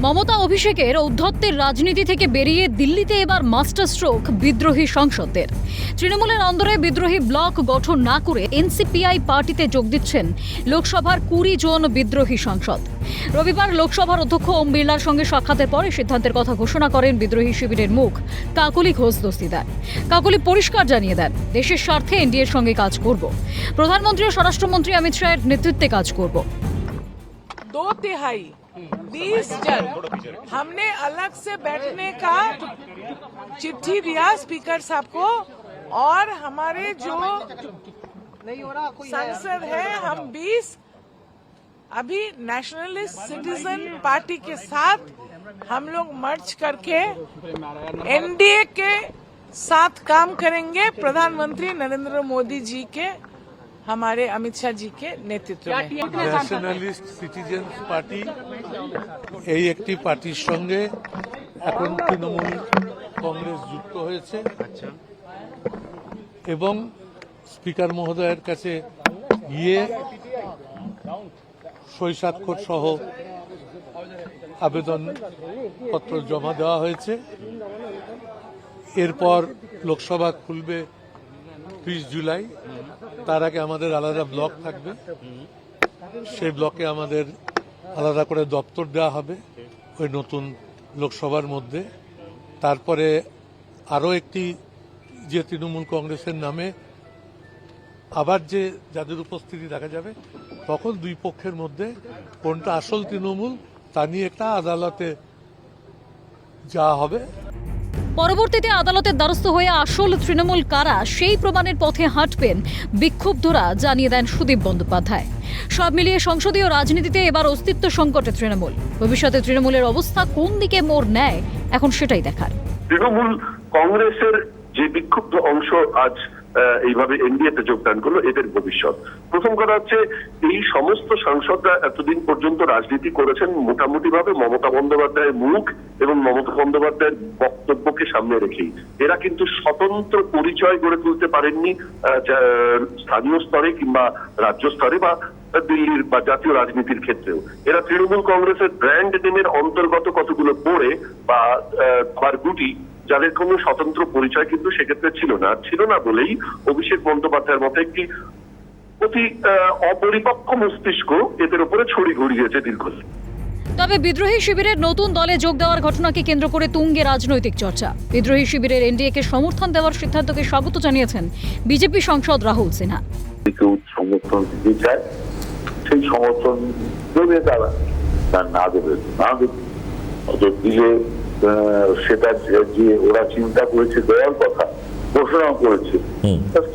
মমতা অভিষেকের ঔদ্ধত্যের রাজনীতি থেকে বেরিয়ে দিল্লিতে এবার মাস্টার স্ট্রোক বিদ্রোহী সাংসদদের। তৃণমূলের অন্দরে বিদ্রোহী ব্লক গঠন না করে এনসিপিআই পার্টিতে যোগ দিচ্ছেন লোকসভার 20 জন বিদ্রোহী সাংসদ। রবিবার লোকসভার অধ্যক্ষ ওম বিড়লার সঙ্গে সাক্ষাতের পরে সিদ্ধান্তের কথা ঘোষণা করেন বিদ্রোহী শিবিরের মুখ কাকলি ঘোষ দস্তিদার। কাকলি পরিষ্কার জানিয়ে দেন, দেশের স্বার্থে এনডিএর সঙ্গে কাজ করব, প্রধানমন্ত্রী ও স্বরাষ্ট্রমন্ত্রী অমিত শাহের নেতৃত্বে কাজ করব। 2/3 20 जन हमने अलग से बैठने का चिट्ठी दिया स्पीकर साहब को, और हमारे जो सांसद है हम 20 अभी नेशनलिस्ट सिटीजन पार्टी के साथ हम लोग मर्ज करके एनडीए के साथ काम करेंगे, प्रधानमंत्री नरेंद्र मोदी जी के हमारे अमित शाह जी के नेतृत्व में। ন্যাশনালিস্ট সিটিজেন্স পার্টি এই একটি পার্টির সঙ্গে এখন তৃণমূল কংগ্রেস যুক্ত হয়েছে এবং স্পিকার মহোদয়ের কাছে গিয়ে সই স্বাক্ষর সহ আবেদনপত্র জমা দেওয়া হয়েছে। এরপর লোকসভা খুলবে 30 জুলাই। তার আগে আমাদের আলাদা ব্লক থাকবে, সেই ব্লকে আমাদের আলাদা করে দপ্তর দেওয়া হবে ওই নতুন লোকসভার মধ্যে। তারপরে আরও একটি যে তৃণমূল কংগ্রেসের নামে আবার যে যাদের উপস্থিতি দেখা যাবে, তখন দুই পক্ষের মধ্যে কোনটা আসল তৃণমূল তা নিয়ে একটা আদালতে যাওয়া হবে। পরবর্তীতে আদালতের দ্বারস্থ হয়ে আসল তৃণমূল কারা সেই প্রমাণের পথে হাঁটবেন বিক্ষুব্ধরা, জানিয়ে দেন সুদীপ বন্দ্যোপাধ্যায়। সব মিলিয়ে সংসদীয় রাজনীতিতে এবার অস্তিত্ব সংকটে তৃণমূল। ভবিষ্যতে তৃণমূলের অবস্থা কোন দিকে মোড় নেয় এখন সেটাই দেখার। তৃণমূল কংগ্রেসের যে বিক্ষুব্ধ অংশ আজ এইভাবে এনডিএতে যোগদান করলো, এদের ভবিষ্যৎ। প্রথম কথা হচ্ছে, এই সমস্ত সাংসদরা এতদিন পর্যন্ত রাজনীতি করেছেন মোটামুটি ভাবে মমতা বন্দ্যোপাধ্যায়ের মুখ এবং মমতা বন্দ্যোপাধ্যায়ের বক্তব্যকে সামনে রেখেই। এরা কিন্তু স্বতন্ত্র পরিচয় গড়ে তুলতে পারেননি স্থানীয় স্তরে কিংবা রাজ্য স্তরে বা দিল্লির বা জাতীয় রাজনীতির ক্ষেত্রেও। এরা তৃণমূল কংগ্রেসের ব্র্যান্ড নেমের অন্তর্গত কতগুলো পড়ে বা গুটি, যাদের কোনো স্বতন্ত্র পরিচয় কিন্তু সেক্ষেত্রে ছিল না বলেই অভিষেক বন্দ্যোপাধ্যায়ের মতো একটি অতি অপরিপক্ক মস্তিষ্ক এদের উপরে ছড়ি ঘুরিয়েছে দীর্ঘদিন। তবে বিদ্রোহী শিবিরের নতুন দলে যোগ দেওয়ার ঘটনাকে কেন্দ্র করে তুঙ্গে রাজনৈতিক চর্চা। বিদ্রোহী শিবিরের এনডিএকে সমর্থন দেওয়ার সিদ্ধান্তকে স্বাগত জানিয়েছেন বিজেপি সাংসদ রাহুল সিনহা। কেউ সমর্থন দিতে চায়, সেই সমর্থন দেবে তারা, না দেবে দিলে সেটা যে ওরা চিন্তা করেছে দেওয়ার কথা ঘোষণা করেছে,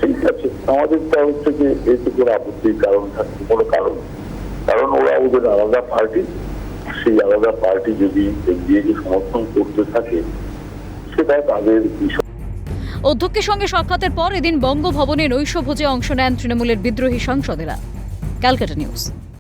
ঠিক আছে। আমাদের তরফ থেকে এতে করে আপত্তির কারণ থাকছে কোনো কারণ ওরা ওদের আলাদা পার্টি, সেই আলাদা পার্টি যদি এনডিএকে সমর্থন করতে থাকে সেটা তাদের বিষয়। অধ্যক্ষের সঙ্গে সাক্ষাতের পর এদিন বঙ্গভবনে নৈশভোজে অংশ নেন তৃণমূলের বিদ্রোহী সাংসদেরা। ক্যালকাটা নিউজ।